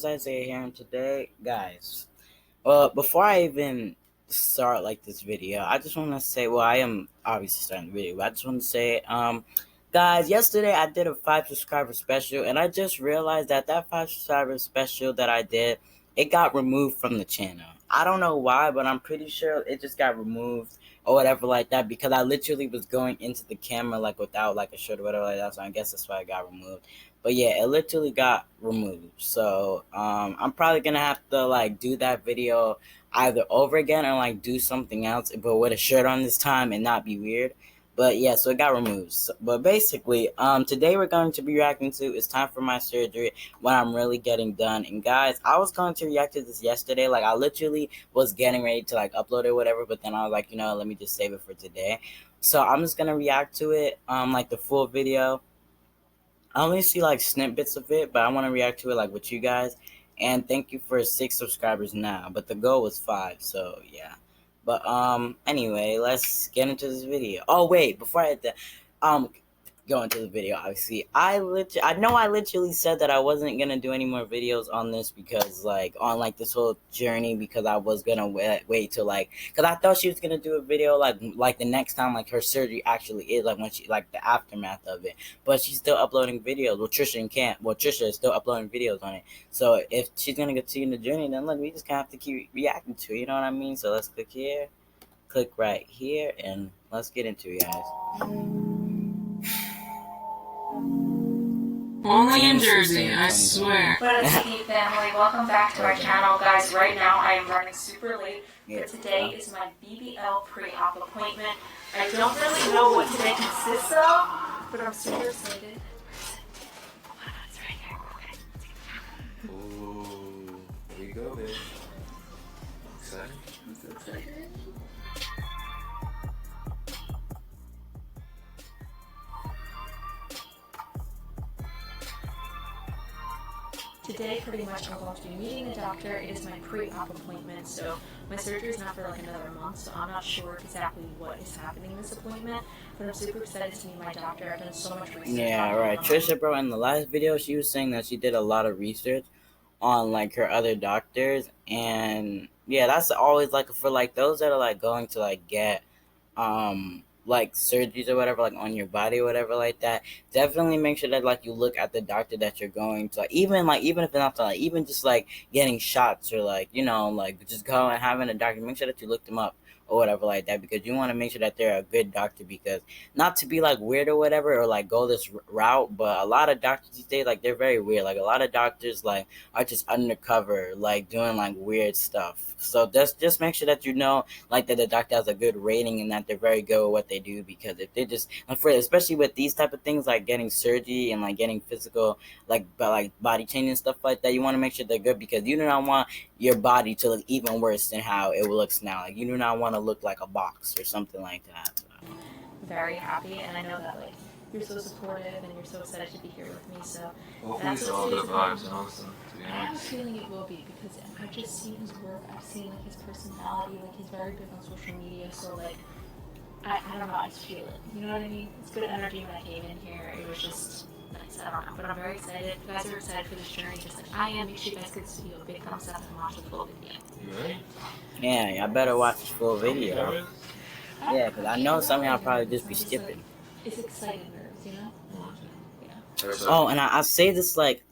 Isaiah here, and today, guys. Well, before I even start like this video, I just want to say, well, I am obviously starting the video, but I just want to say, guys, yesterday I did a 5 subscriber special, and I just realized that 5 subscriber special that I did, it got removed from the channel. I don't know why, but I'm pretty sure it just got removed or whatever like that because I literally was going into the camera like without like a shirt or whatever like that. So I guess that's why it got removed. But yeah, it literally got removed. So I'm probably gonna have to like do that video either over again or like do something else, but with a shirt on this time and not be weird. But yeah, so it got removed. So, but basically, today we're going to be reacting to "It's Time for My Surgery" when I'm really getting done. And guys, I was going to react to this yesterday. Like I literally was getting ready to like upload it or whatever, but then I was like, let me just save it for today. So I'm just gonna react to it, like the full video. I only see like snippets of it, but I want to react to it like with you guys. And thank you for 6 subscribers now, but the goal was 5, so yeah. But anyway, let's get into this video. Oh wait, before I hit that, go into the video, obviously, I know I literally said that I wasn't gonna do any more videos on this because like on like this whole journey because I was gonna wait till like because I thought she was gonna do a video like the next time like her surgery actually is like when she like the aftermath of it, but she's still uploading videos. Tricia is still uploading videos on it. So if she's gonna continue the journey, then look, we just gonna have to keep reacting to it. You know what I mean? So let's click here, click right here, and let's get into it, guys. Only in Jersey, I swear. What up, TV family? Welcome back to our channel. Guys, right now I am running super late, but today is my BBL pre-op appointment. I don't really know what today consists of, but I'm super excited. It's right here. Okay. Ooh, here we go, babe. Excited? I'm so excited. Today, pretty much, I'm going to be meeting the doctor. It is my pre-op appointment, so my surgery is not for like another month, so I'm not sure exactly what is happening in this appointment, but I'm super excited to meet my doctor. I've done so much research. Yeah, right. Tricia, bro, in the last video, she was saying that she did a lot of research on like her other doctors, and yeah, that's always like for like those that are like going to like get like surgeries or whatever like on your body or whatever like that. Definitely make sure that like you look at the doctor that you're going to, like, even if it's not to, like even just like getting shots or like like just go and having a doctor, make sure that you look them up or whatever like that, because you want to make sure that they're a good doctor, because not to be like weird or whatever or like go this route, but a lot of doctors these days, like they're very weird. Like a lot of doctors like are just undercover like doing like weird stuff. So just make sure that like that the doctor has a good rating and that they're very good at what they do, because if they just especially with these type of things like getting surgery and like getting physical like body changing stuff like that, you want to make sure they're good, because you do not want your body to look even worse than how it looks now. Like you do not want to look like a box or something like that. So. Very happy, and I know that like you're so supportive and you're so excited to be here with me, so Hopefully it's all good vibes and all stuff, to be I have a honest. feeling it will be, because I've just seen his work, I've seen like his personality, like he's very big on social media, so like I don't know, I just feel it, you know what I mean? It's good energy when I came in here. It was just nice. I don't know, but I'm very excited. If you guys are excited for this journey just like I am, make sure you guys give this video a big thumbs up and watch the full video. You ready? Yeah, y'all better watch this full video. Yeah, because I know some of y'all probably just be skipping. It's exciting nerves, you know? Yeah. Oh, and I say this like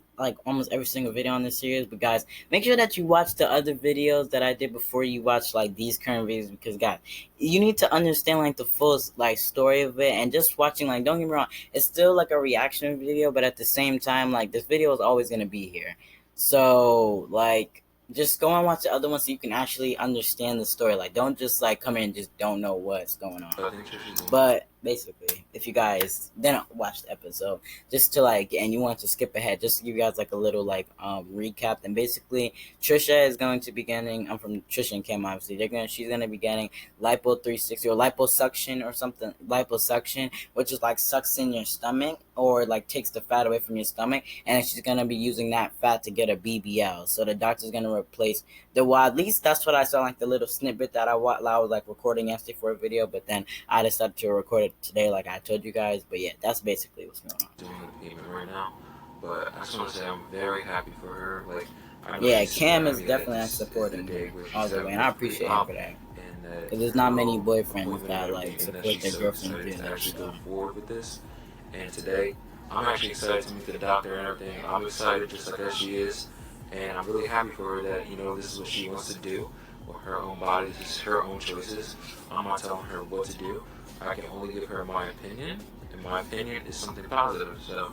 almost every single video on this series, but guys, make sure that you watch the other videos that I did before you watch like these current videos, because guys, you need to understand like the full like story of it. And just watching, like, don't get me wrong, it's still like a reaction video, but at the same time, like this video is always gonna be here. So like just go and watch the other ones so you can actually understand the story. Like don't just like come in and just don't know what's going on. But basically, if you guys didn't watch the episode, just to like, and you want to skip ahead, just to give you guys like a little like recap, then basically Tricia is going to be getting, I'm from Tricia and Kim, obviously she's gonna be getting lipo 360 or liposuction or something, liposuction, which is like sucks in your stomach or like takes the fat away from your stomach, and she's gonna be using that fat to get a BBL. So the doctor's gonna replace well, at least that's what I saw, like the little snippet that I was like recording yesterday for a video, but then I decided to record it today like I told you guys. But yeah, that's basically what's going on. Doing the payment right now, but I just want to say I'm very happy for her. Like Yeah, Cam is happy that definitely this is supporting the me day where all she's the way, having and I her appreciate him pre-op, for that. and Because that there's not her many little boyfriends appointment and that like everything, and that support she's their so girlfriends excited doing to that. actually So go forward with this. And today, I'm actually excited to meet the doctor and everything. I'm excited just like as she is, and I'm really happy for her that, you know, this is what she wants to do with her own body. This is her own choices. I'm not telling her what to do. I can only give her my opinion, and my opinion is something positive. So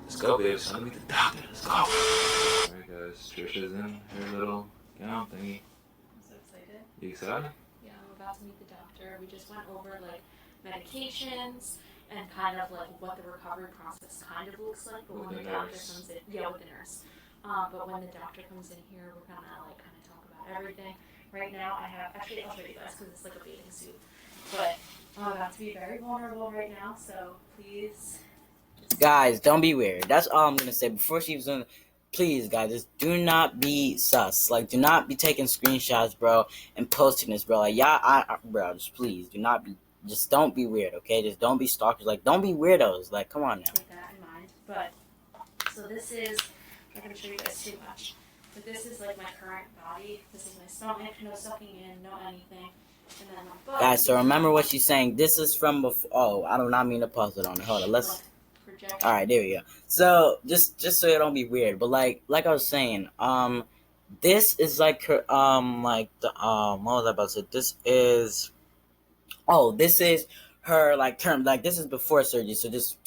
let's go, baby. It's time to meet the doctor. Let's go. Alright, guys. Tricia's in her little gown thingy. I'm so excited. You excited? Yeah, I'm about to meet the doctor. We just went over like medications and kind of like what the recovery process kind of looks like. But With when the the doctor nurse. comes in, yeah, with the nurse. But when the doctor comes in here, we're gonna like kind of talk about everything. Right now, I have actually I'll show you guys because it's like a bathing suit. But I'm about to be very vulnerable right now, so please. guys, don't be weird. That's all I'm gonna say. Before she was in, please, guys, just do not be sus. Like, do not be taking screenshots, bro, and posting this, bro. Like, bro, just please, do not be. Just don't be weird, okay? Just don't be stalkers. Like, don't be weirdos. Like, come on now. Take that in mind. But so this is. I'm not gonna show you guys too much. But this is like my current body. This is my stomach. No sucking in. No anything. And then my butt. Guys, so remember what she's saying. This is from before. Oh, I do not mean to pause it on it. Hold on. Let's. Projection. All right, there we go. So just so it don't be weird, but like I was saying, this is like her, like the what was I about to say? This is her like term, like this is before surgery. So just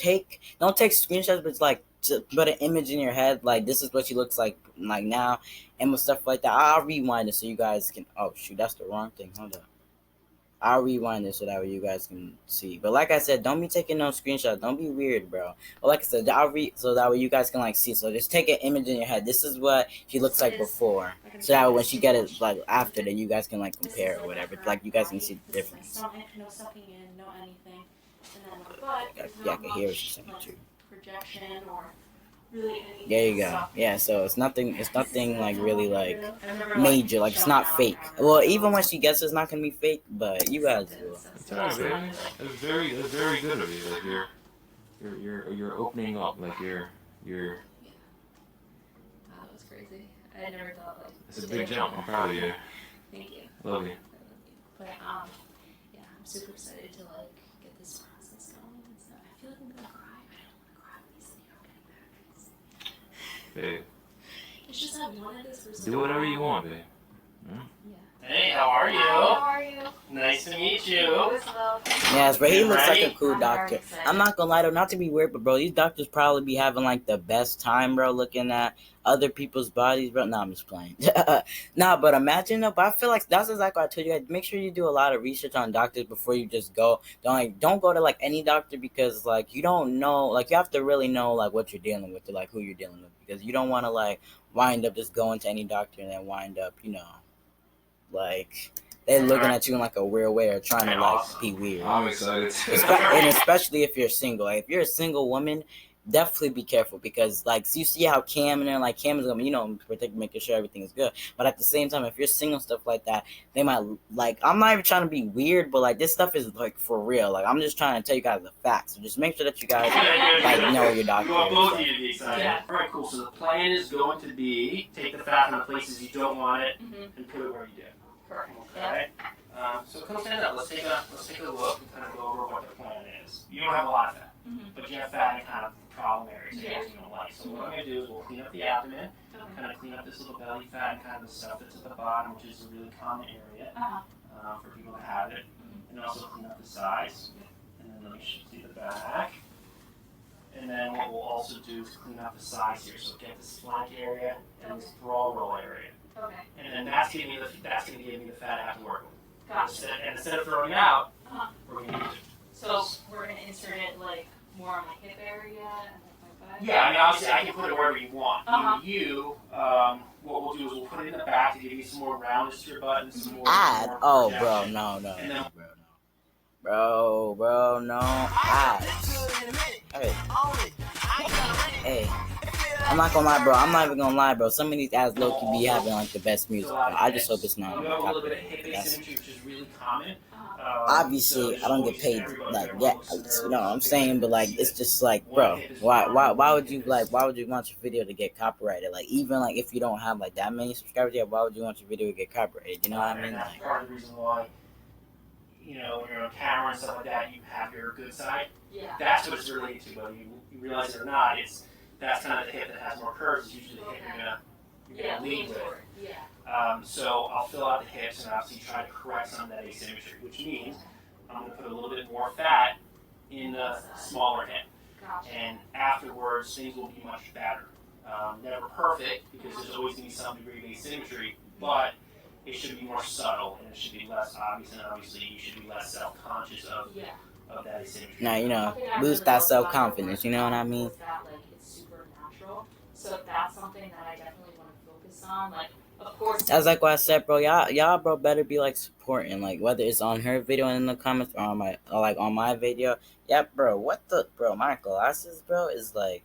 don't take screenshots, but it's like just put an image in your head, like this is what she looks like now, and stuff like that. I'll rewind it so you guys can. Oh shoot, that's the wrong thing. Hold up. I'll rewind it so that way you guys can see. But like I said, don't be taking no screenshots. Don't be weird, bro. But like I said, so that way you guys can like see. So just take an image in your head. This is what she looks like before. So that way when she get it like after, then you guys can like compare or whatever. Like you guys can see the difference. No sucking in, no anything. And then my butt. Yeah, I can hear what she's saying too. Projection or really anything. There you go. Yeah, so it's nothing like really like major. Like it's not fake. Well, even when she gets it's not gonna be fake, but you guys will. It's alright, baby. That's very good of you. Like you're opening up. Like you're. Wow, that was crazy. I never thought like. It's a big jump. I'm proud of you. Thank you. Love you. But yeah, I'm super excited to like get this process going and stuff. I feel like I'm gonna cry. I don't want to cry when you sitting here getting back. Babe. It's just I wanted this for so Do whatever you want, babe. Yeah. Hey, how are you? Hi, how are you? Nice to meet you. Yes, but he looks like a Ready? cool doctor. I'm not gonna lie though, not to be weird, but bro, these doctors probably be having like the best time, bro, looking at other people's bodies, bro. Nah, I'm just playing. Nah, but imagine though, but I feel like that's exactly what I told you guys. Make sure you do a lot of research on doctors before you just go. Don't go to like any doctor because like you don't know, like you have to really know like what you're dealing with or like who you're dealing with because you don't want to like wind up just going to any doctor and then wind up, like they're looking at you in like a weird way or trying to like be weird. I'm excited. And especially if you're single. Like if you're a single woman, definitely be careful because like you see how Cam is gonna making sure everything is good. But at the same time, if you're single stuff like that, they might like I'm not even trying to be weird, but like this stuff is like for real. Like I'm just trying to tell you guys the facts. So just make sure that you guys like know your doctor. You want and both stuff. of you to be excited. Yeah. Alright, cool. So the plan is going to be take the fat from the places you don't want it and put it where you do. Perfect. Okay. So come stand up. Let's take a look and kind of go over what the plan is. You don't have a lot of fat, but you have fat in kind of problem areas you don't like. So what I'm going to do is we'll clean up the abdomen, kind of clean up this little belly fat and kind of the stuff that's at the bottom, which is a really common area for people to have it, and also clean up the sides. And then let me see the back. And then what we'll also do is clean up the sides here. So get this flank area and this bra roll area. Okay. And then that's going to give me the fat I have to work with. Gotcha. And instead of throwing it out, we're going to use it. So we're gonna insert it like more on my hip area and like my butt. Yeah, I mean obviously I can put it wherever you want. What we'll do is we'll put it in the back to give you some more roundness to your butt and some more. Ads? More Oh, projection. bro, no. And then Bro, no. Ads. Hey. I'm not gonna lie, bro. I'm not even gonna lie, bro. Some of these ads low-key be having like the best music, fill bro. out the I just hope hips. it's not You have a little bit of copyrighted. hip That's asymmetry, which is really common. So obviously I there's don't get always paid everybody, like everyone yeah, looks in the you mirror, know what looks I'm at the picture, saying, but and like see it's that just like, one bro, hip is why firm and why one would hip you is. why would you want your video to get copyrighted? Like even like if you don't have like that many subscribers yet, why would you want your video to get copyrighted? You know what I mean? And that's Like, part of the reason why, when you're on camera and stuff like that, you have your good side. Yeah. That's what it's related to, whether you realize it or not. That's kind of the hip that has more curves. It's usually the hip you're gonna lead with. Yeah. So I'll fill out the hips and obviously try to correct some of that asymmetry, which means I'm gonna put a little bit more fat in the smaller hip. Gotcha. And afterwards, things will be much better. Never perfect, because there's always going to be some degree of asymmetry, but it should be more subtle and it should be less obvious, and obviously you should be less self-conscious of that asymmetry. now you know, boost that self-confidence. You know what I mean? That like it's super natural, so that's something that I definitely want to focus on. Like, of course, That's like what I said, bro. Y'all, bro, better be like supporting, like whether it's on her video in the comments or on my video. Yeah, bro. What the, bro? My glasses, bro, is like,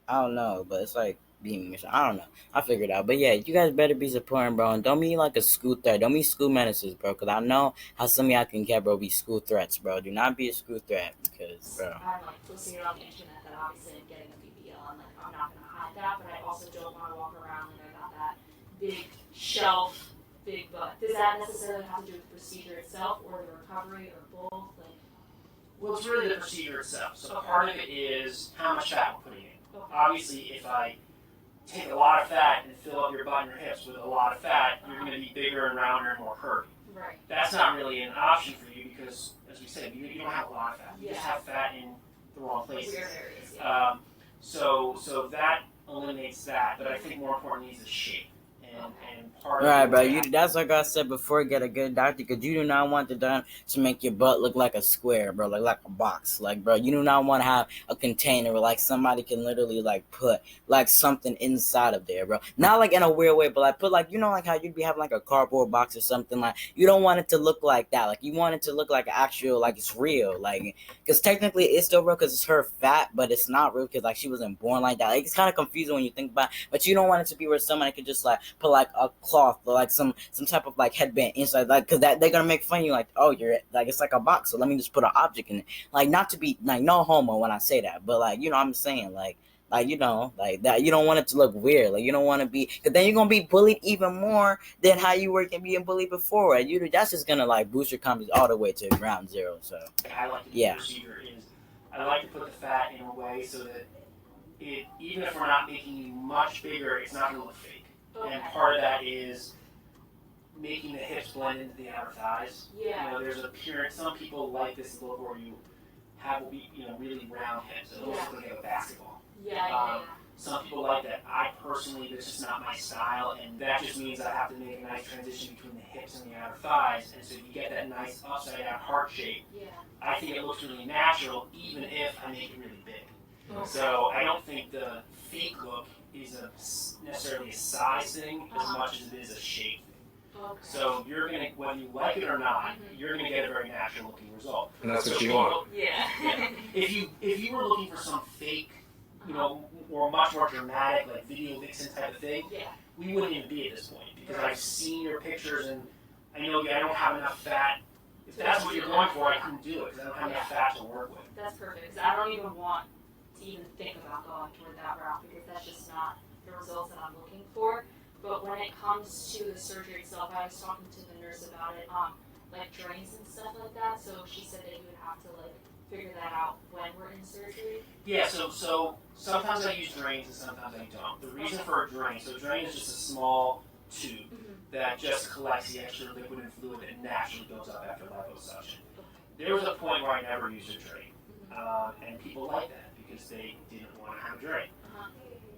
I don't know, but it's like beaming. I don't know. I figured it out. But yeah, you guys better be supporting, bro. And don't be like a school threat. Don't be school menaces, bro. Because I know how some of y'all can get, bro, be school threats, bro. Do not be a school threat because, bro. I'm like posting it on the internet that obviously I'm getting a BBL, and like I'm not gonna hide that, but I also don't want to walk around like I got that big shelf, big butt. Does that necessarily have to do with the procedure itself, or the recovery, or both? Like, Well, it's really the procedure itself. So part of it is how much fat we're putting in. okay. Obviously, if I take a lot of fat and fill up your butt and your hips with a lot of fat, you're going to be bigger and rounder and more curvy. Right. That's not really an option for you because, as we said, you don't have a lot of fat. You just have fat in the wrong places. Weird areas, yeah. So that eliminates that, but I think more importantly is the shape. And part of Right, it bro. That's like I said before. Get a good doctor because you do not want the doctor to make your butt look like a square, bro, like a box. Like, bro, you do not want to have a container where like somebody can literally like put like something inside of there, bro. Not like in a weird way, but like put like like how you'd be having like a cardboard box or something. Like you don't want it to look like that. Like you want it to look like actual, like it's real. Like because technically it's still real because it's her fat, but it's not real because like she wasn't born like that. Like it's kind of confusing when you think about it, but you don't want it to be where somebody could just like put like a cloth or like some type of like headband inside, like because that they're gonna make fun of you, like, oh, you're like it's like a box, so let me just put an object in it. Like not to be like no homo when I say that, but like I'm saying like like that you don't want it to look weird, like you don't want to be, because then you're gonna be bullied even more than how you were being bullied before, right? That's just gonna like boost your confidence all the way to ground zero. So I like to do the procedure is I like to put the fat in a way so that even if we're not making you much bigger, it's not gonna look fake. And part of that is making the hips blend into the outer thighs. Yeah. There's an appearance. Some people like this look where you have really round hips. It looks like a basketball. Yeah. Some people like that. I personally, that's just not my style, and that just means I have to make a nice transition between the hips and the outer thighs, and so you get that nice upside down heart shape. Yeah. I think it looks really natural, even if I make it really big. Okay. So I don't think the fake look is necessarily a size thing as much as it is a shape thing. Okay. So you're gonna, whether you like it or not, you're gonna get a very natural looking result. And that's what you want. Yeah. If you were looking for some fake, or much more dramatic, like video vixen type of thing, we wouldn't even be at this point because I've seen your pictures and I know I don't have enough fat. If that's what you're going for, I couldn't do it because I don't have enough fat to work with. That's perfect. Because I don't even want to even think about going toward that route because that's just not the results that I'm looking for. But when it comes to the surgery itself, I was talking to the nurse about it, like drains and stuff like that. So she said that you would have to like figure that out when we're in surgery. Yeah. So sometimes I use drains and sometimes I don't. The reason for a drain, so a drain is just a small tube that just collects the extra liquid and fluid that naturally builds up after liposuction. There was a point where I never used a drain, and people liked that because they didn't want to have a drain.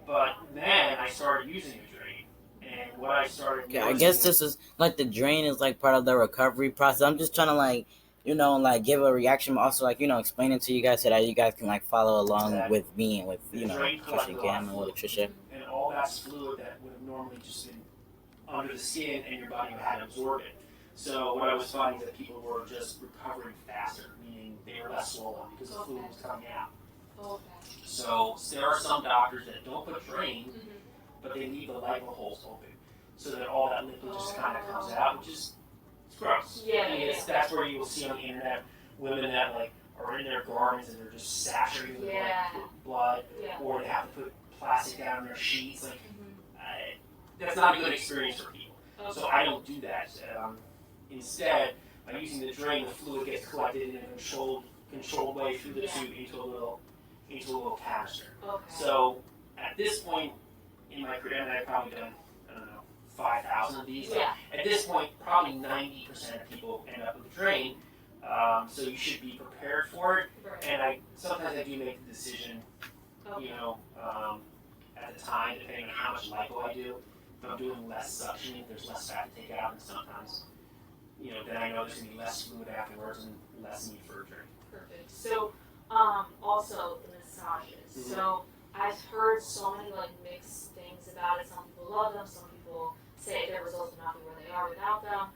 But then I started using a drain, and what I started I guess this is like the drain is like part of the recovery process. I'm just trying to like like give a reaction, but also like explain it to you guys so that you guys can like follow along with me and with Tricia Gam and with Tricia. And all that fluid that would have normally just been under the skin and your body had absorbed it. So what I was finding is that people were just recovering faster, meaning they were less swollen because the fluid was coming out. Okay. So there are some doctors that don't put drains, but they leave the lipo holes open, so that all that liquid just kind of comes out, which is it's gross. Yeah, I mean, that's where you will see on the internet women that like are in their garments and they're just saturated with blood, or they have to put plastic down their sheets. Like that's not a good experience for people. So I don't do that. Instead, by using the drain, the fluid gets collected in a controlled way through the tube into a little canister. Okay. So at this point in my career, and I've probably done, I don't know, 5,000 of these. Yeah. At this point, probably 90% of people end up with a drain. So you should be prepared for it. Right. And sometimes I do make the decision, you know, at the time, depending on how much lipo I do. If I'm doing less suctioning, there's less fat to take out, and sometimes, you know, then I know there's going to be less fluid afterwards and less need for a drain. Perfect. So, also the massages. So I've heard so many like mixed things about it. Some people love them. Some people say their results are not where they are without them.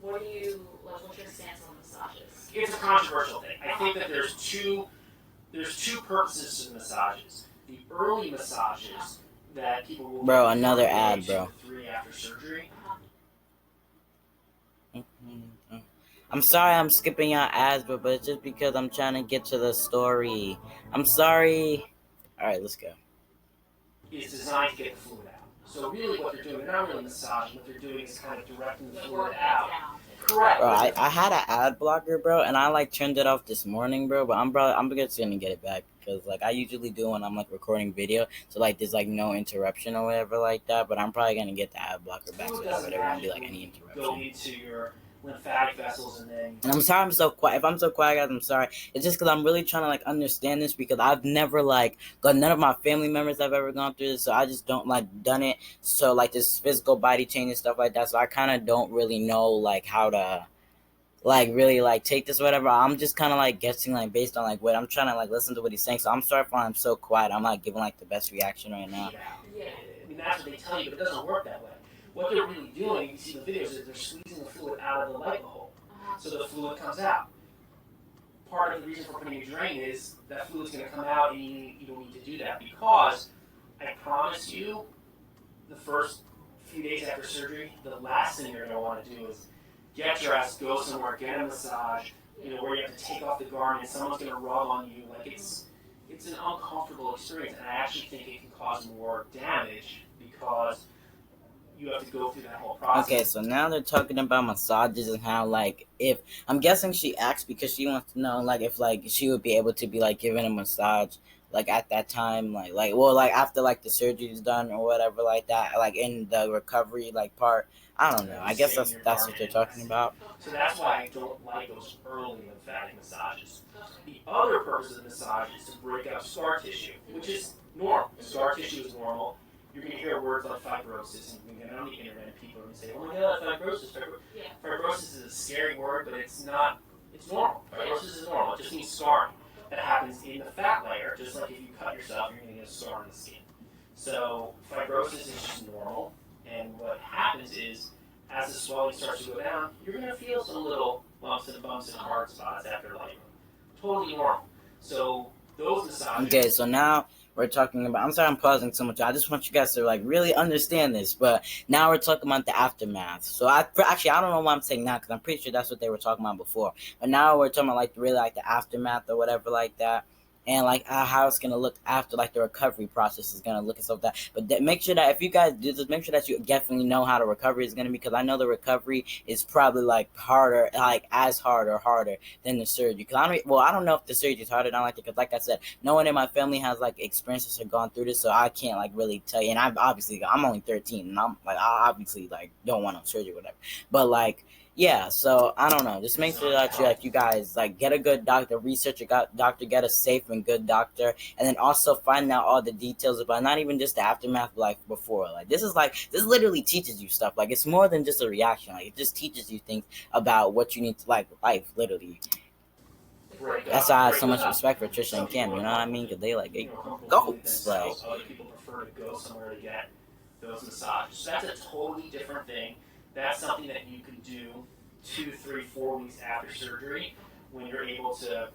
What do you like? What's your stance on massages? It's a controversial thing. I think that there's two purposes to massages. The early massages that people will Bro, another ad, bro. 3 after surgery. I'm sorry I'm skipping out ads, but it's just because I'm trying to get to the story. I'm sorry. Alright, let's go. Is designed to get the fluid out. So really what they're doing, they're not really massaging, what they're doing is kind of directing the fluid out. Correct. Bro, I had an ad blocker, bro, and I like turned it off this morning, bro, but I'm just gonna get it back because like I usually do when I'm like recording video, so like there's like no interruption or whatever like that, but I'm probably gonna get the ad blocker back so that there won't be like any interruption. Go into your lymphatic vessels and then. And I'm sorry I'm so quiet. If I'm so quiet, guys, I'm sorry. It's just because I'm really trying to like understand this because I've never like got none of my family members have ever gone through this, so I just don't like done it. So like this physical body change and stuff like that. So I kind of don't really know like how to like really like take this or whatever. I'm just kind of like guessing like based on like what I'm trying to like listen to what he's saying. So I'm sorry if I'm so quiet. I'm like giving like the best reaction right now. Yeah. I mean that's what they tell you, but it doesn't work that way. What they're really doing, you see the videos, is they're squeezing the fluid out of the lipo hole, so the fluid comes out. Part of the reason for putting a drain is that fluid's going to come out, and you don't need to do that because I promise you, the first few days after surgery, the last thing you're going to want to do is get dressed, go somewhere, get a massage, you know, where you have to take off the garment, and someone's going to rub on you. Like it's an uncomfortable experience, and I actually think it can cause more damage because you have to go through that whole process. Okay, so now they're talking about massages and how like if I'm guessing she asked because she wants to know like if like she would be able to be like given a massage like at that time like well like after like the surgery is done or whatever like that like in the recovery like part. I don't know. I guess that's what they're talking about. So that's why I don't like those early lymphatic massages. The other purpose of the massage is to break up scar tissue, which is normal. Scar tissue is normal. You're going to hear words like fibrosis, and you're going to on the internet, and people are going to say, "Oh my God, fibrosis!" Fibrosis is a scary word, but it's not. It's normal. Fibrosis is normal. It just means scarring that happens in the fat layer. Just like if you cut yourself, you're going to get a scar on the skin. So fibrosis is just normal, and what happens is, as the swelling starts to go down, you're going to feel some little lumps and bumps and hard spots after labor. Totally normal. So those massages. Okay, so now we're talking about, I'm sorry I'm pausing so much, I just want you guys to like really understand this, but now we're talking about the aftermath. So I don't know why I'm saying now, because I'm pretty sure that's what they were talking about before, but now we're talking about like really like the aftermath or whatever like that, and like how it's gonna look after like the recovery process is gonna look and stuff like that. But make sure that if you guys do this, make sure that you definitely know how the recovery is gonna be, because I know the recovery is probably like harder, like as hard or harder than the surgery. Because I don't know if the surgery is harder than because like I said, no one in my family has like experiences or gone through this, so I can't like really tell you. And I'm only 13, and I'm like I obviously like don't want no surgery or whatever. But like. Yeah, so I don't know. Just make sure that you guys like get a good doctor, research a doctor, get a safe and good doctor, and then also find out all the details about not even just the aftermath, but like before. Like this literally teaches you stuff. Like it's more than just a reaction. Like it just teaches you things about what you need to like life, literally. That's why I have so much respect for Tricia and Cam. You know what I mean? Because they like goats. Like other people prefer to go somewhere to get those massages. So that's a totally different thing. That's something that you can do 2, 3, 4 weeks after surgery when you're able to,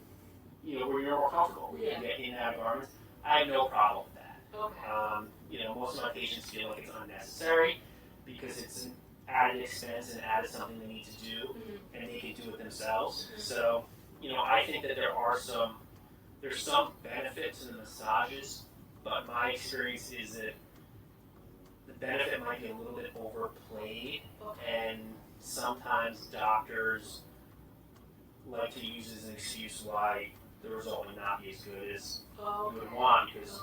where you're more comfortable, where you can get in and out of garments. I have no problem with that. Okay. Most of my patients feel like it's unnecessary because it's an added expense and added something they need to do, and they can do it themselves. So, I think that there's some benefit to the massages, but my experience is that the benefit might be a little bit overplayed, and sometimes doctors like to use as an excuse why the result would not be as good as you would want, because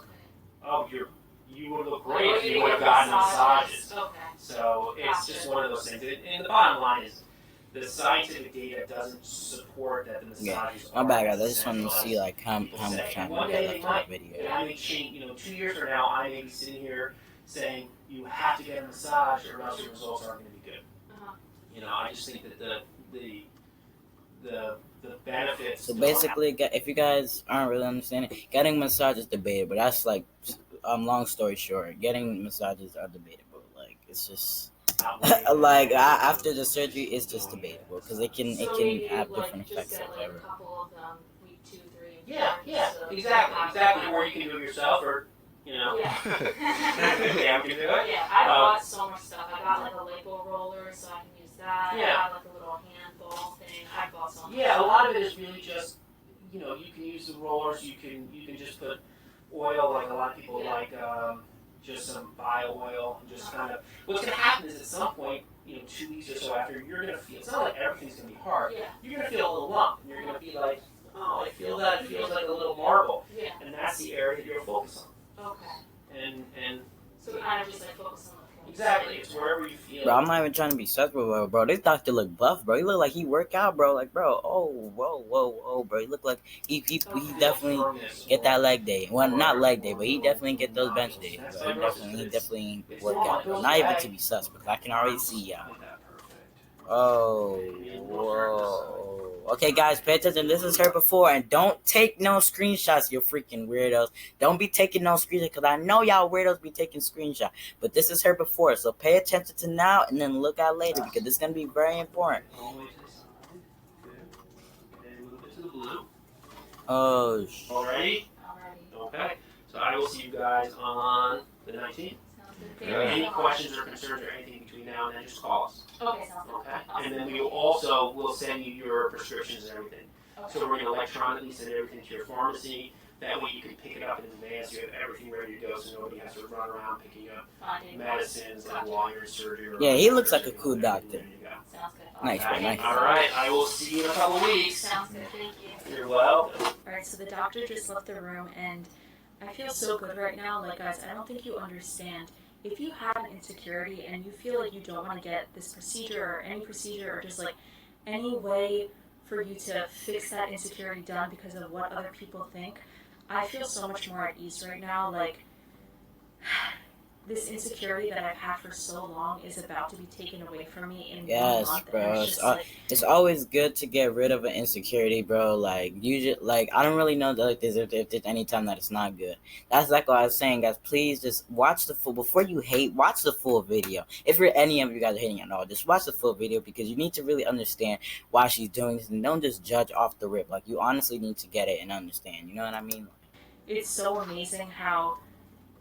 you would look great if you would have gotten massages. Okay. So it's just one of those things. And the bottom line is the scientific data doesn't support that the massages my are bad, guys. I just essential, want to see like how people much say. time One we day got they left might. in the video. And I may change, 2 years from now, I may be sitting here saying you have to get a massage or else your results aren't going to be good. I just think that the benefits. So basically, if you guys aren't really understanding, getting massage is debatable. That's like, long story short, getting massages are debatable. Like it's just like after the surgery, it's just debatable because it can have different effects or whatever. A couple of them, week 2, 3. Yeah, exactly. Or you can do it yourself, or Yeah. yeah, we can do it. Yeah, I bought so much stuff. I got like a lipo roller, so I can use that. Yeah. I got like a little hand ball thing. I bought so much. Yeah, a lot of it is really just, you can use the rollers. You can just put oil, like a lot of people like just some bio oil, and just kind of. What's going to happen is at some point, 2 weeks or so after, you're going to feel. It's not like everything's going to be hard. Yeah. You're going to feel a little lump, and you're going to be like, oh, I feel that. It feels like a little marble, Yeah. and that's the area that you're focused on. Okay. And So kind of just like focus on the point. exactly, it's wherever you feel. Bro, I'm not even trying to be sexual, bro. This doctor look buff, bro. He look like he work out, bro. Like, bro, whoa, bro. He look like he definitely get that leg day. Well, not leg day, but he definitely get those bench days, bro. He definitely work out, bro. Not even to be sus, because I can already see y'all. Oh, whoa. Okay, guys, pay attention. This is her before, and don't take no screenshots, you freaking weirdos. Don't be taking no screenshots, because I know y'all weirdos be taking screenshots. But this is her before, so pay attention to now, and then look out later, because this is going to be very important. Oh, Alrighty? Okay. So I will see you guys on the 19th. Any questions or concerns or anything between now and then, just call us. Okay, sounds good. Okay? And then we will send you your prescriptions and everything. So we're going to electronically send everything to your pharmacy. That way you can pick it up in advance. You have everything ready to go, so nobody has to run around picking up medicines like while you're in surgery. Yeah, he looks like a cool doctor. Sounds good. Nice, bro, nice. All right, I will see you in a couple of weeks. Sounds good, thank you. You're welcome. Alright, so the doctor just left the room, and I feel so good right now. Like, guys, I don't think you understand. If you have an insecurity and you feel like you don't want to get this procedure or any procedure or just like any way for you to fix that insecurity done because of what other people think, I feel so much more at ease right now. Like, this insecurity that I've had for so long is about to be taken away from me in 1 month. Bro. And It's always good to get rid of an insecurity, bro. Like, usually, like, I don't really know if there's any time that it's not good. That's like what I was saying, guys. Please just watch the full, before you hate, watch the full video. If any of you guys are hating at all, just watch the full video, because you need to really understand why she's doing this, and don't just judge off the rip. Like, you honestly need to get it and understand. You know what I mean? it's so amazing how,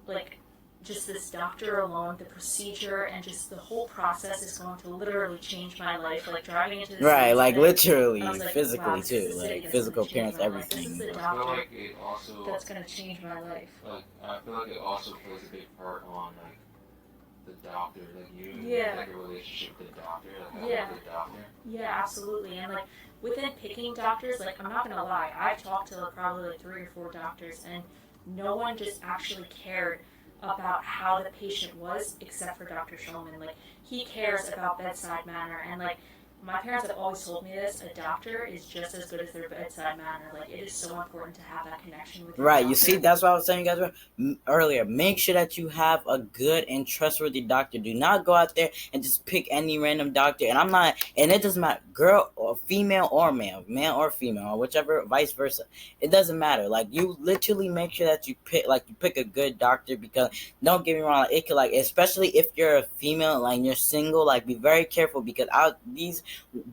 like, just this doctor alone, the procedure, and just the whole process is going to literally change my life. Like, driving into this Right, like, literally, I was like, physically, wow, this too. is the Like, city that's physical gonna change appearance, my life. everything. This is the I feel doctor like it also, that's going to change my life. like, I feel like it also plays a big part on, like, the doctor, like, you, Yeah. like, a relationship with the doctor, like, Yeah. with the doctor. Yeah, absolutely. And, like, within picking doctors, like, I'm not going to lie, I've talked to probably, like, 3 or 4 doctors, and no one just actually cared about how the patient was except for Dr. Shulman. Like, he cares about bedside manner, and, like, my parents have always told me this, a doctor is just as good as their bedside manner. Like, it is so important to have that connection with your Right, doctor. you see, that's what I was telling you guys earlier. Make sure that you have a good and trustworthy doctor. Do not go out there and just pick any random doctor. And it doesn't matter, girl or female or male or female, or whichever, vice versa. It doesn't matter. Like, you literally make sure that you pick a good doctor, because don't get me wrong, it could, like, especially if you're a female, like, you're single, like, be very careful, because these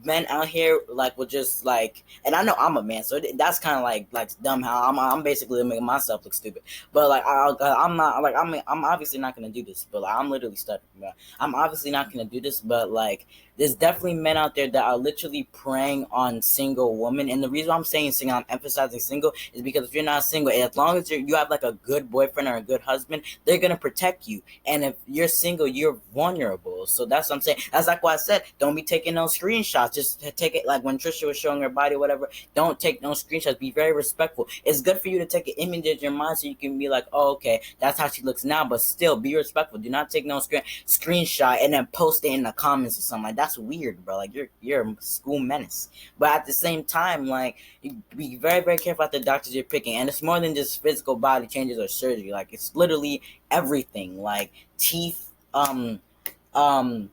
men out here like will just like, and I know I'm a man, so that's kind of like dumb how I'm basically making myself look stupid. But like I'm not like I'm obviously not gonna do this, but like, I'm literally stuttering. But I'm obviously not gonna do this, but like there's definitely men out there that are literally preying on single women, and the reason I'm saying single, I'm emphasizing single, is because if you're not single, as long as you have like a good boyfriend or a good husband, they're gonna protect you. And if you're single, you're vulnerable. So that's what I'm saying. That's like what I said. Don't be taking no screenshots. Just take it like when Tricia was showing her body, or whatever. Don't take no screenshots. Be very respectful. It's good for you to take an image in your mind so you can be like, oh, okay, that's how she looks now. But still, be respectful. Do not take no screenshot and then post it in the comments or something. Like that's weird, bro. Like you're a school menace. But at the same time, like you be very very careful at the doctors you're picking, and it's more than just physical body changes or surgery. Like it's literally everything. Like teeth,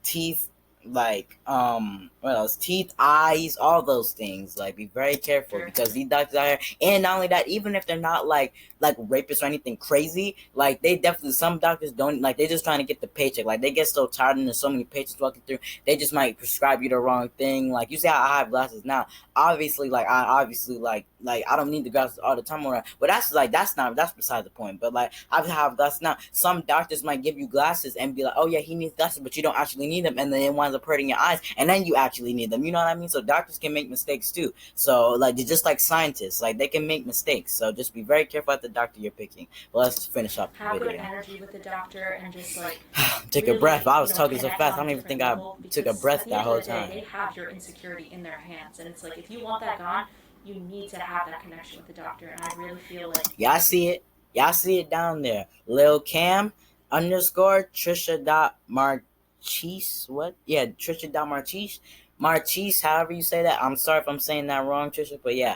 teeth, like what else, teeth, eyes, all those things. Like be very careful, because these doctors out here, and not only that, even if they're not like rapists or anything crazy, like they definitely, some doctors don't, like they're just trying to get the paycheck. Like they get so tired and there's so many patients walking through, they just might prescribe you the wrong thing. Like you see how I have glasses now, obviously like I don't need the glasses all the time around, but that's beside the point. But like I have glasses now, some doctors might give you glasses and be like, oh yeah, he needs glasses, but you don't actually need them, and then it winds up hurting your eyes, and then you actually need them. You know what I mean? So doctors can make mistakes too. So like they're just like scientists, like they can make mistakes. So just be very careful at the doctor you're picking. Well, let's finish up the Have video. good energy with the doctor and just like take really, a breath. I was talking so connect fast, I on don't a even think different I level, took a because breath at the that end whole of the day, time. they have your insecurity in their hands, and it's like if you want that gone, you need to have that connection with the doctor. And I really feel like Y'all see it? Y'all see it down there. Lil Cam _ Tricia Marchese. What? Yeah, Tricia Marchese, however you say that. I'm sorry if I'm saying that wrong, Tricia, but yeah.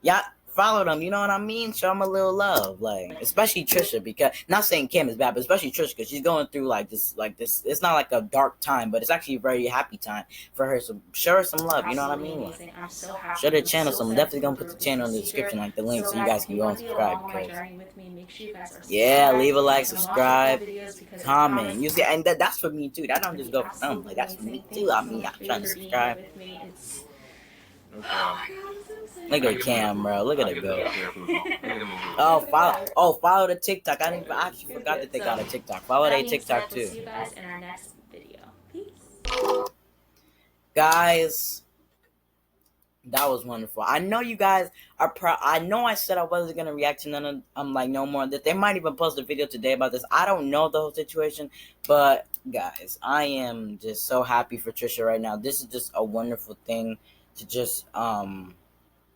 Y'all follow them, you know what I mean? Show them a little love, like especially Tricia, because not saying Kim is bad, but especially Tricia, because she's going through like this. It's not like a dark time, but it's actually a very happy time for her. So show her some love, you know what I mean? amazing. I'm so happy. Show the I'm channel so some. excited Definitely to gonna go put the through channel in the this procedure. description, like the link, so you guys, guys if can you go want and to be subscribe. along on my Because journey with me, make sure you guys are yeah, subscribed leave a like, and watch subscribe, the videos, because comment. You see, and that's for me too. That don't just go for them. absolutely Like that's for me amazing. too. Thank I you so mean, much, I'm baby, trying to for being here subscribe. with me. It's No oh problem. my god, I'm so excited. Look at Cam, bro. Look at I'll it get go. the hair food. Follow the TikTok. I actually forgot that they got a TikTok. Follow their TikTok We'll too. see you guys in our next video. Peace. Guys, that was wonderful. I know you guys are proud. I know I said I wasn't gonna react to none of like no more of this. They might even post a video today about this. I don't know the whole situation, but guys, I am just so happy for Tricia right now. This is just a wonderful thing to just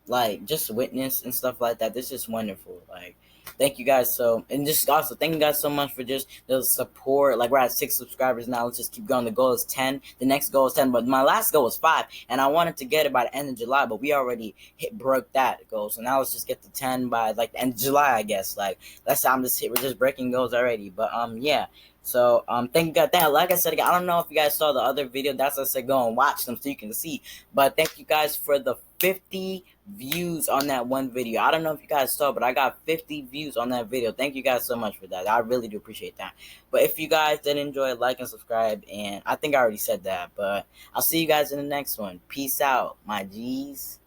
like just witness and stuff like that. This is wonderful. Like thank you guys and just also thank you guys so much for just the support. Like we're at 6 subscribers now. Let's just keep going. The goal is 10. The next goal is 10, but my last goal was 5, and I wanted to get it by the end of July, but we already broke that goal. So now let's just get to 10 by like the end of July, I guess. Like we're just breaking goals already. But yeah. So thank you guys. Like I said again, I don't know if you guys saw the other video. That's why I said go and watch them so you can see. But thank you guys for the 50 views on that one video. I don't know if you guys saw, but I got 50 views on that video. Thank you guys so much for that. I really do appreciate that. But if you guys did enjoy, like and subscribe. And I think I already said that, but I'll see you guys in the next one. Peace out, my G's.